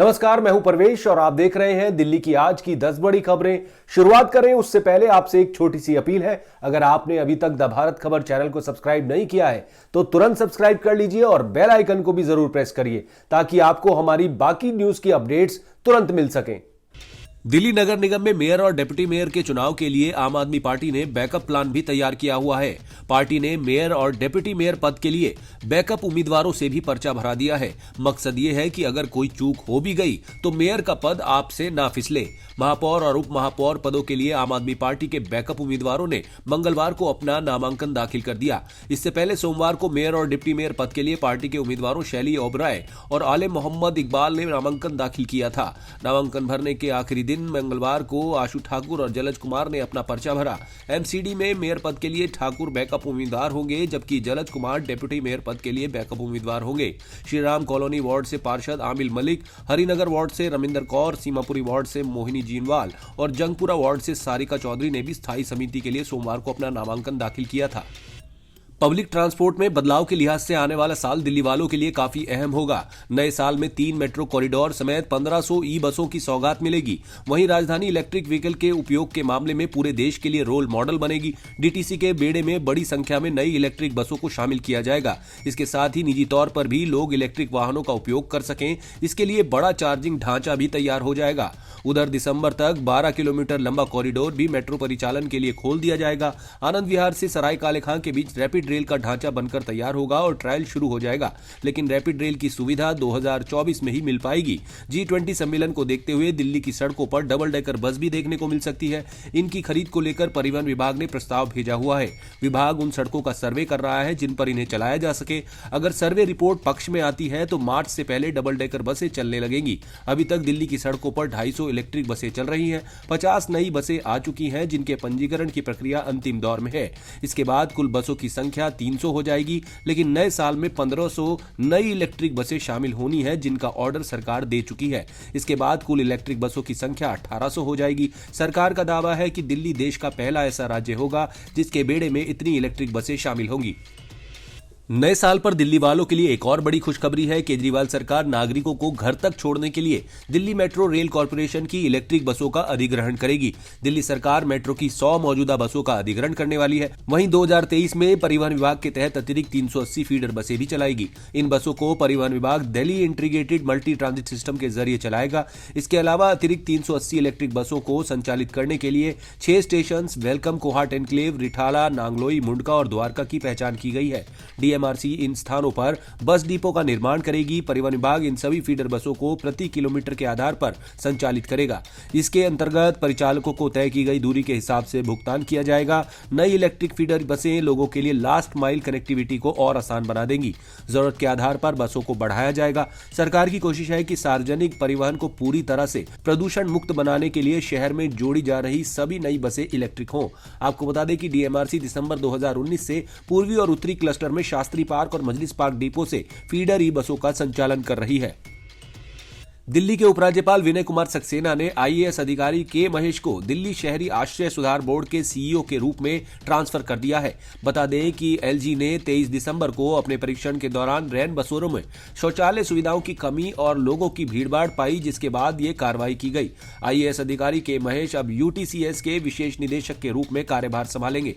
नमस्कार, मैं हूं परवेश और आप देख रहे हैं दिल्ली की आज की 10 बड़ी खबरें। शुरुआत करें उससे पहले आपसे एक छोटी सी अपील है। अगर आपने अभी तक द भारत खबर चैनल को सब्सक्राइब नहीं किया है तो तुरंत सब्सक्राइब कर लीजिए और बेल आइकन को भी जरूर प्रेस करिए ताकि आपको हमारी बाकी न्यूज की अपडेट्स तुरंत मिल सकें। दिल्ली नगर निगम में मेयर और डिप्टी मेयर के चुनाव के लिए आम आदमी पार्टी ने बैकअप प्लान भी तैयार किया हुआ है। पार्टी ने मेयर और डिप्टी मेयर पद के लिए बैकअप उम्मीदवारों से भी पर्चा भरा दिया है। मकसद ये है कि अगर कोई चूक हो भी गई तो मेयर का पद आपसे ना फिसले। महापौर और उप महापौर पदों के लिए आम आदमी पार्टी के बैकअप उम्मीदवारों ने मंगलवार को अपना नामांकन दाखिल कर दिया। इससे पहले सोमवार को मेयर और डिप्टी मेयर पद के लिए पार्टी के उम्मीदवारों शैली ओबराय और आले मोहम्मद इकबाल ने नामांकन दाखिल किया था। नामांकन भरने के आखिरी दिन मंगलवार को आशु ठाकुर और जलज कुमार ने अपना पर्चा भरा। एमसीडी में मेयर पद के लिए ठाकुर बैकअप उम्मीदवार होंगे, जबकि जलज कुमार डिप्टी मेयर पद के लिए बैकअप उम्मीदवार होंगे। श्रीराम कॉलोनी वार्ड से पार्षद आमिल मलिक, हरिनगर वार्ड से रमिंदर कौर, सीमापुरी वार्ड से मोहिनी जीनवाल और जंगपुरा वार्ड से सारिका चौधरी ने भी स्थायी समिति के लिए सोमवार को अपना नामांकन दाखिल किया था। पब्लिक ट्रांसपोर्ट में बदलाव के लिहाज से आने वाला साल दिल्ली वालों के लिए काफी अहम होगा। नए साल में 3 मेट्रो कॉरिडोर समेत 1500 ई बसों की सौगात मिलेगी। वहीं राजधानी इलेक्ट्रिक व्हीकल के उपयोग के मामले में पूरे देश के लिए रोल मॉडल बनेगी। डीटीसी के बेड़े में बड़ी संख्या में नई इलेक्ट्रिक बसों को शामिल किया जाएगा। इसके साथ ही निजी तौर पर भी लोग इलेक्ट्रिक वाहनों का उपयोग कर सकें, इसके लिए बड़ा चार्जिंग ढांचा भी तैयार हो जाएगा। उधर दिसंबर तक 12 किलोमीटर लंबा कॉरिडोर भी मेट्रो परिचालन के लिए खोल दिया जाएगा। आनंद विहार से सराय काले खां के बीच रैपिड रेल का ढांचा बनकर तैयार होगा और ट्रायल शुरू हो जाएगा, लेकिन रैपिड रेल की सुविधा 2024 में ही मिल पाएगी। G20 सम्मेलन को देखते हुए दिल्ली की सड़कों पर डबल डेकर बस भी देखने को मिल सकती है। इनकी खरीद को लेकर परिवहन विभाग ने प्रस्ताव भेजा हुआ है। विभाग उन सड़कों का सर्वे कर रहा है जिन पर इन्हें चलाया जा सके। अगर सर्वे रिपोर्ट पक्ष में आती है तो मार्च से पहले डबल डेकर बसें चलने लगेंगी। अभी तक दिल्ली की सड़कों पर 250 इलेक्ट्रिक बसें चल रही हैं। 50 नई बसें आ चुकी हैं जिनके पंजीकरण की प्रक्रिया अंतिम दौर में है। इसके बाद कुल बसों की संख्या 300 हो जाएगी, लेकिन नए साल में 1500 नई इलेक्ट्रिक बसें शामिल होनी है जिनका ऑर्डर सरकार दे चुकी है। इसके बाद कुल इलेक्ट्रिक बसों की संख्या 1800 हो जाएगी। सरकार का दावा है कि दिल्ली देश का पहला ऐसा राज्य होगा जिसके बेड़े में इतनी इलेक्ट्रिक बसें शामिल होंगी। नए साल पर दिल्ली वालों के लिए एक और बड़ी खुशखबरी है। केजरीवाल सरकार नागरिकों को घर तक छोड़ने के लिए दिल्ली मेट्रो रेल कॉर्पोरेशन की इलेक्ट्रिक बसों का अधिग्रहण करेगी। दिल्ली सरकार मेट्रो की 100 मौजूदा बसों का अधिग्रहण करने वाली है। वहीं 2023 में परिवहन विभाग के तहत अतिरिक्त 380 फीडर बसें भी चलाएगी। इन बसों को परिवहन विभाग Delhi integrated multi transit system के जरिए चलाएगा। इसके अलावा अतिरिक्त 380 इलेक्ट्रिक बसों को संचालित करने के लिए 6 station welcome, Kohat enclave, Rithala, Nangloi, Mundka और द्वारका की पहचान की गई है। डीएमआरसी इन स्थानों पर बस डिपो का निर्माण करेगी। परिवहन विभाग इन सभी फीडर बसों को प्रति किलोमीटर के आधार पर संचालित करेगा। इसके अंतर्गत परिचालकों को तय की गई दूरी के हिसाब से भुगतान किया जाएगा। नई इलेक्ट्रिक फीडर बसें लोगों के लिए लास्ट माइल कनेक्टिविटी को और आसान बना देंगी। जरूरत के आधार पर बसों को बढ़ाया जाएगा। सरकार की कोशिश है कि सार्वजनिक परिवहन को पूरी तरह से प्रदूषण मुक्त बनाने के लिए शहर में जोड़ी जा रही सभी नई बसें इलेक्ट्रिक हों। आपको बता दें कि डीएमआरसी दिसंबर 2019 से पूर्वी और उत्तरी क्लस्टर में शास्त्री पार्क और मजलिस पार्क डिपो से फीडर ई बसों का संचालन कर रही है। दिल्ली के उपराज्यपाल विनय कुमार सक्सेना ने आईएएस अधिकारी के महेश को दिल्ली शहरी आश्रय सुधार बोर्ड के सीईओ के रूप में ट्रांसफर कर दिया है। बता दें कि एलजी ने 23 दिसंबर को अपने परीक्षण के दौरान रैन बसेरों में शौचालय सुविधाओं की कमी और लोगों की भीड़भाड़ पाई, जिसके बाद ये कार्रवाई की गई। आईएएस अधिकारी के महेश अब यूटीसीएस के विशेष निदेशक के रूप में कार्यभार संभालेंगे।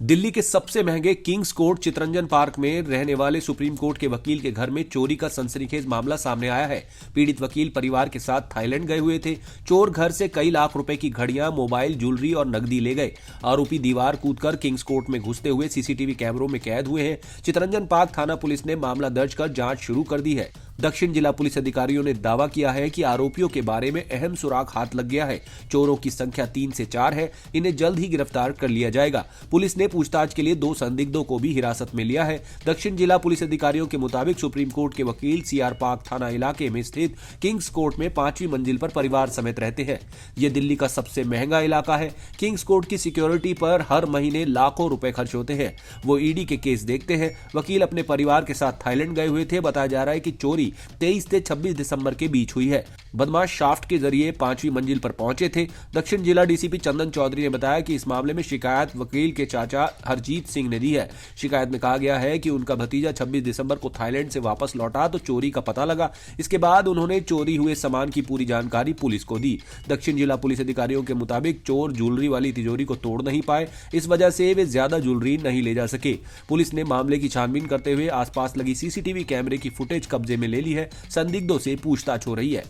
दिल्ली के सबसे महंगे किंग्स कोर्ट चितरंजन पार्क में रहने वाले सुप्रीम कोर्ट के वकील के घर में चोरी का सनसनीखेज मामला सामने आया है। पीड़ित वकील परिवार के साथ थाईलैंड गए हुए थे। चोर घर से कई लाख रुपए की घड़ियां, मोबाइल, ज्वेलरी और नकदी ले गए। आरोपी दीवार कूदकर किंग्स कोर्ट में घुसते हुए सीसीटीवी कैमरों में कैद हुए हैं। चितरंजन पार्क थाना पुलिस ने मामला दर्ज कर जांच शुरू कर दी है। दक्षिण जिला पुलिस अधिकारियों ने दावा किया है कि आरोपियों के बारे में अहम सुराग हाथ लग गया है। चोरों की संख्या 3 से 4 है। इन्हें जल्द ही गिरफ्तार कर लिया जाएगा। पुलिस ने पूछताछ के लिए 2 संदिग्धों को भी हिरासत में लिया है। दक्षिण जिला पुलिस अधिकारियों के मुताबिक सुप्रीम कोर्ट के वकील सीआर पार्क थाना इलाके में स्थित किंग्स कोर्ट में 5वीं मंजिल पर परिवार समेत रहते हैं। यह दिल्ली का सबसे महंगा इलाका है। किंग्स कोर्ट की सिक्योरिटी पर हर महीने लाखों रुपए खर्च होते हैं। वो ईडी के केस देखते हैं। वकील अपने परिवार के साथ थाईलैंड गए हुए थे। बताया जा रहा है कि चोरी चोरी 23 से 26 दिसंबर के बीच हुई है। बदमाश शाफ्ट के जरिए 5वीं मंजिल पर पहुंचे थे। दक्षिण जिला डीसीपी चंदन चौधरी ने बताया कि इस मामले में शिकायत वकील के चाचा हरजीत सिंह ने दी है। शिकायत में कहा गया है कि उनका भतीजा 26 दिसंबर को थाईलैंड से वापस लौटा तो चोरी का पता लगा। इसके बाद उन्होंने चोरी हुए सामान की पूरी जानकारी पुलिस को दी। दक्षिण जिला पुलिस अधिकारियों के मुताबिक चोर ज्वेलरी वाली तिजोरी को तोड़ नहीं पाए, इस वजह से वे ज्यादा ज्वेलरी नहीं ले जा सके। पुलिस ने मामले की छानबीन करते हुए आसपास लगी सीसीटीवी कैमरे की फुटेज कब्जे में ले ली है। संदिग्धों से पूछताछ हो रही है।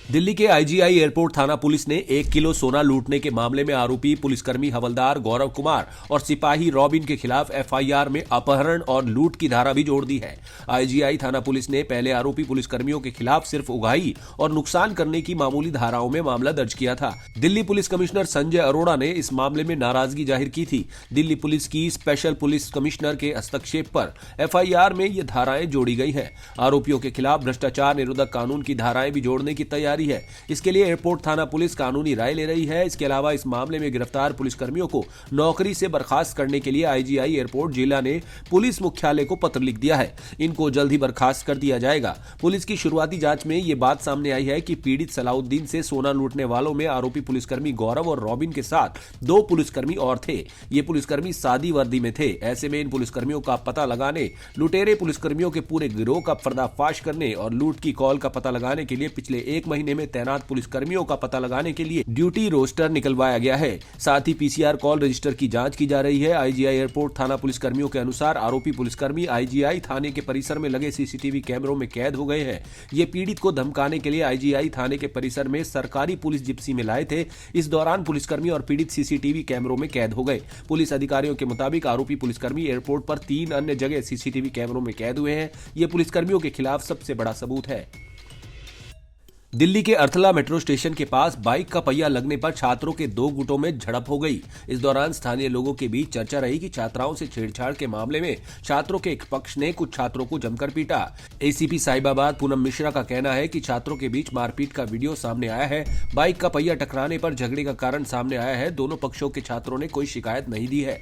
दिल्ली के आईजीआई एयरपोर्ट थाना पुलिस ने 1 किलो सोना लूटने के मामले में आरोपी पुलिसकर्मी हवलदार गौरव कुमार और सिपाही रॉबिन के खिलाफ एफआईआर में अपहरण और लूट की धारा भी जोड़ दी है। आईजीआई थाना पुलिस ने पहले आरोपी पुलिसकर्मियों के खिलाफ सिर्फ उगाही और नुकसान करने की मामूली धाराओं में मामला दर्ज किया था। दिल्ली पुलिस कमिश्नर संजय अरोड़ा ने इस मामले में नाराजगी जाहिर की थी। दिल्ली पुलिस की स्पेशल पुलिस कमिश्नर के हस्तक्षेप पर एफआईआर में ये धाराएं जोड़ी गई हैं। आरोपियों के खिलाफ भ्रष्टाचार निरोधक कानून की धाराएं भी जोड़ने की तैयारी है। इसके लिए एयरपोर्ट थाना पुलिस कानूनी राय ले रही है। इसके अलावा इस मामले में गिरफ्तार पुलिसकर्मियों को नौकरी से बर्खास्त करने के लिए आईजीआई एयरपोर्ट जिला ने पुलिस मुख्यालय को पत्र लिख दिया है। इनको जल्द ही बर्खास्त कर दिया जाएगा। पुलिस की शुरुआती जांच में यह बात सामने आई है कि पीड़ित सलाउद्दीन से सोना लूटने वालों में आरोपी पुलिसकर्मी गौरव और रॉबिन के साथ 2 पुलिसकर्मी और थे। ये पुलिसकर्मी सादी वर्दी में थे। ऐसे में इन पुलिसकर्मियों का पता लगाने, लुटेरे पुलिसकर्मियों के पूरे गिरोह का पर्दाफाश करने और लूट की कॉल का पता लगाने के लिए पिछले 1 महीने में तैनात पुलिसकर्मियों का पता लगाने के लिए ड्यूटी रोस्टर निकलवाया गया है। साथ ही पीसीआर कॉल रजिस्टर की जांच की जा रही है। आईजीआई एयरपोर्ट थाना पुलिसकर्मियों के अनुसार आरोपी पुलिसकर्मी आईजीआई थाने के परिसर में लगे सीसीटीवी कैमरों में कैद हो गए हैं। ये पीड़ित को धमकाने के लिए आईजीआई थाने के परिसर में सरकारी पुलिस जिप्सी में लाए थे। इस दौरान पुलिसकर्मी और पीड़ित सीसीटीवी कैमरों में कैद हो गए। पुलिस अधिकारियों के मुताबिक आरोपी पुलिसकर्मी एयरपोर्ट पर 3 अन्य जगह सीसीटीवी कैमरों में कैद हुए हैं। ये पुलिसकर्मियों के खिलाफ सबसे बड़ा सबूत है। दिल्ली के अर्थला मेट्रो स्टेशन के पास बाइक का पहिया लगने पर छात्रों के 2 गुटों में झड़प हो गई। इस दौरान स्थानीय लोगों के बीच चर्चा रही कि छात्राओं से छेड़छाड़ के मामले में छात्रों के एक पक्ष ने कुछ छात्रों को जमकर पीटा। एसीपी साहिबाबाद पूनम मिश्रा का कहना है कि छात्रों के बीच मारपीट का वीडियो सामने आया है। बाइक का पहिया टकराने पर झगड़े का कारण सामने आया है। दोनों पक्षों के छात्रों ने कोई शिकायत नहीं दी है।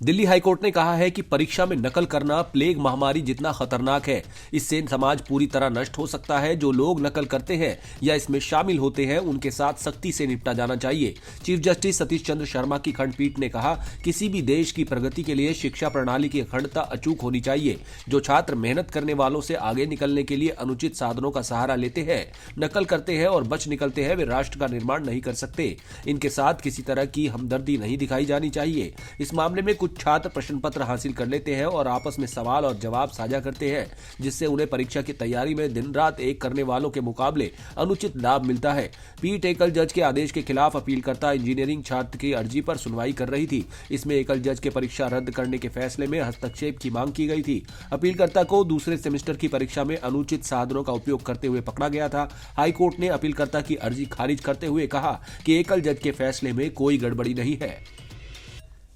दिल्ली हाईकोर्ट ने कहा है कि परीक्षा में नकल करना प्लेग महामारी जितना खतरनाक है। इससे समाज पूरी तरह नष्ट हो सकता है। जो लोग नकल करते हैं या इसमें शामिल होते हैं उनके साथ सख्ती से निपटा जाना चाहिए। चीफ जस्टिस सतीश चंद्र शर्मा की खंडपीठ ने कहा, किसी भी देश की प्रगति के लिए शिक्षा प्रणाली की अखंडता अचूक होनी चाहिए। जो छात्र मेहनत करने वालों से आगे निकलने के लिए अनुचित साधनों का सहारा लेते हैं, नकल करते हैं और बच निकलते हैं, वे राष्ट्र का निर्माण नहीं कर सकते। इनके साथ किसी तरह की हमदर्दी नहीं दिखाई जानी चाहिए। इस मामले में कुछ छात्र प्रश्न पत्र हासिल कर लेते हैं और आपस में सवाल और जवाब साझा करते हैं, जिससे उन्हें परीक्षा की तैयारी में दिन रात एक करने वालों के मुकाबले अनुचित लाभ मिलता है। पीठ एकल जज के आदेश के खिलाफ अपीलकर्ता इंजीनियरिंग छात्र की अर्जी पर सुनवाई कर रही थी। इसमें एकल जज के परीक्षा रद्द करने के फैसले में हस्तक्षेप की मांग की गई थी। अपीलकर्ता को दूसरे सेमेस्टर की परीक्षा में अनुचित साधनों का उपयोग करते हुए पकड़ा गया था। हाईकोर्ट ने अपीलकर्ता की अर्जी खारिज करते हुए कहा कि एकल जज के फैसले में कोई गड़बड़ी नहीं है।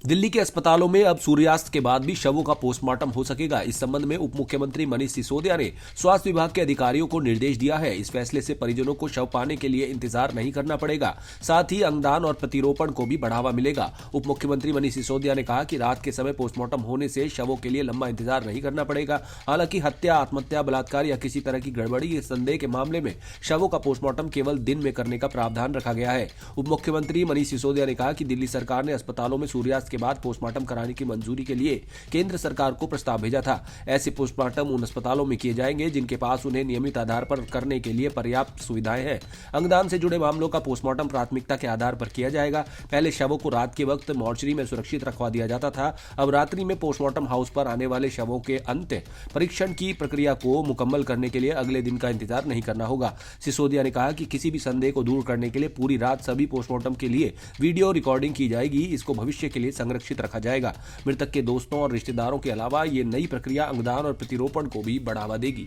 दिल्ली के अस्पतालों में अब सूर्यास्त के बाद भी शवों का पोस्टमार्टम हो सकेगा। इस संबंध में उप मुख्यमंत्री मनीष सिसोदिया ने स्वास्थ्य विभाग के अधिकारियों को निर्देश दिया है। इस फैसले से परिजनों को शव पाने के लिए इंतजार नहीं करना पड़ेगा। साथ ही अंगदान और प्रतिरोपण को भी बढ़ावा मिलेगा। उप मुख्यमंत्री मनीष सिसोदिया ने कहा कि रात के समय पोस्टमार्टम होने से शवों के लिए लंबा इंतजार नहीं करना पड़ेगा। हालांकि हत्या, आत्महत्या, बलात्कार या किसी तरह की गड़बड़ी या संदेह के मामले में शवों का पोस्टमार्टम केवल दिन में करने का प्रावधान रखा गया है। उप मुख्यमंत्री मनीष सिसोदिया ने कहा कि दिल्ली सरकार ने अस्पतालों में सूर्यास्त के बाद पोस्टमार्टम कराने की मंजूरी के लिए केंद्र सरकार को प्रस्ताव भेजा था। ऐसे पोस्टमार्टम उन अस्पतालों में किए जाएंगे जिनके पास उन्हें नियमित आधार पर करने के लिए पर्याप्त सुविधाएं हैं। अंगदान से जुड़े मामलों का पोस्टमार्टम प्राथमिकता के आधार पर किया जाएगा। पहले शवों को रात के वक्त मॉर्चरी में सुरक्षित रखवा दिया जाता था। अब रात्रि में पोस्टमार्टम हाउस पर आने वाले शवों के अंत्य परीक्षण की प्रक्रिया को मुकम्मल करने के लिए अगले दिन का इंतजार नहीं करना होगा। सिसोदिया ने कहा कि किसी भी संदेह को दूर करने के लिए पूरी रात सभी पोस्टमार्टम के लिए वीडियो रिकॉर्डिंग की जाएगी। इसको भविष्य के लिए संरक्षित रखा जाएगा। मृतक के दोस्तों और रिश्तेदारों के अलावा ये नई प्रक्रिया अंगदान और प्रतिरोपण को भी बढ़ावा देगी।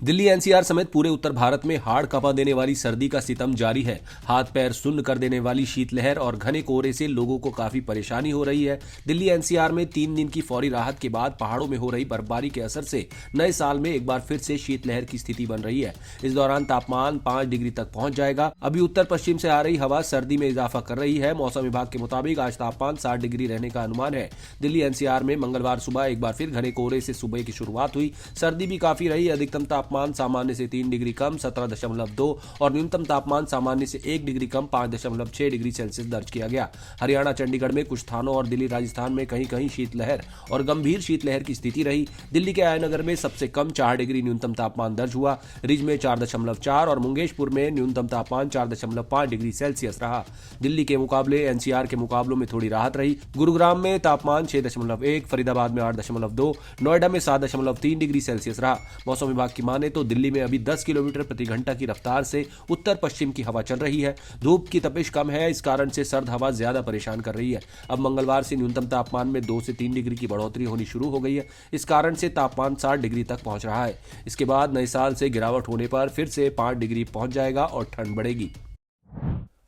दिल्ली एनसीआर समेत पूरे उत्तर भारत में हाड़ कंपा देने वाली सर्दी का सितम जारी है। हाथ पैर सुन्न कर देने वाली शीतलहर और घने कोहरे से लोगों को काफी परेशानी हो रही है। दिल्ली एनसीआर में 3 दिन की फौरी राहत के बाद पहाड़ों में हो रही बर्फबारी के असर से नए साल में एक बार फिर से शीतलहर की स्थिति बन रही है। इस दौरान तापमान 5 डिग्री तक पहुंच जाएगा। अभी उत्तर पश्चिम से आ रही हवा सर्दी में इजाफा कर रही है। मौसम विभाग के मुताबिक आज तापमान 60 डिग्री रहने का अनुमान है। दिल्ली एनसीआर में मंगलवार सुबह एक बार फिर घने कोहरे से सुबह की शुरुआत हुई। सर्दी भी काफी रही। अधिकतम तापमान सामान्य से 3 डिग्री कम 17.2 और न्यूनतम तापमान सामान्य से 1 डिग्री कम 5.6 डिग्री सेल्सियस दर्ज किया गया। हरियाणा चंडीगढ़ में कुछ स्थानों और दिल्ली राजस्थान में कहीं कहीं शीतलहर और गंभीर शीतलहर की स्थिति रही। दिल्ली के आयनगर में सबसे कम 4 डिग्री न्यूनतम तापमान दर्ज हुआ। रिज में 4.4 और मुंगेशपुर में न्यूनतम तापमान 4.5 डिग्री सेल्सियस रहा। दिल्ली के मुकाबले एनसीआर के मुकाबलों में थोड़ी राहत रही। गुरुग्राम में तापमान 6.1, फरीदाबाद में 8.2, नोएडा में 7.3 डिग्री सेल्सियस रहा। मौसम विभाग की माने तो दिल्ली में अभी 10 किलोमीटर प्रति घंटा की रफ्तार से उत्तर पश्चिम की हवा चल रही है। धूप की तपिश कम है, इस कारण से सर्द हवा ज्यादा परेशान कर रही है। अब मंगलवार से न्यूनतम तापमान में 2 से 3 डिग्री की बढ़ोतरी होनी शुरू हो गई है। इस कारण से तापमान 60 डिग्री तक पहुंच रहा है। इसके बाद नए साल से गिरावट होने पर फिर से 5 डिग्री पहुंच जाएगा और ठंड बढ़ेगी।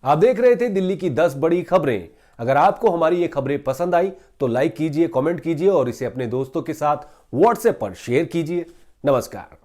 आप देख रहे थे दिल्ली की 10 बड़ी खबरें। अगर आपको हमारी ये खबरें पसंद आई तो लाइक कीजिए, कमेंट कीजिए और इसे अपने दोस्तों के साथ व्हाट्सएप पर शेयर कीजिए। नमस्कार।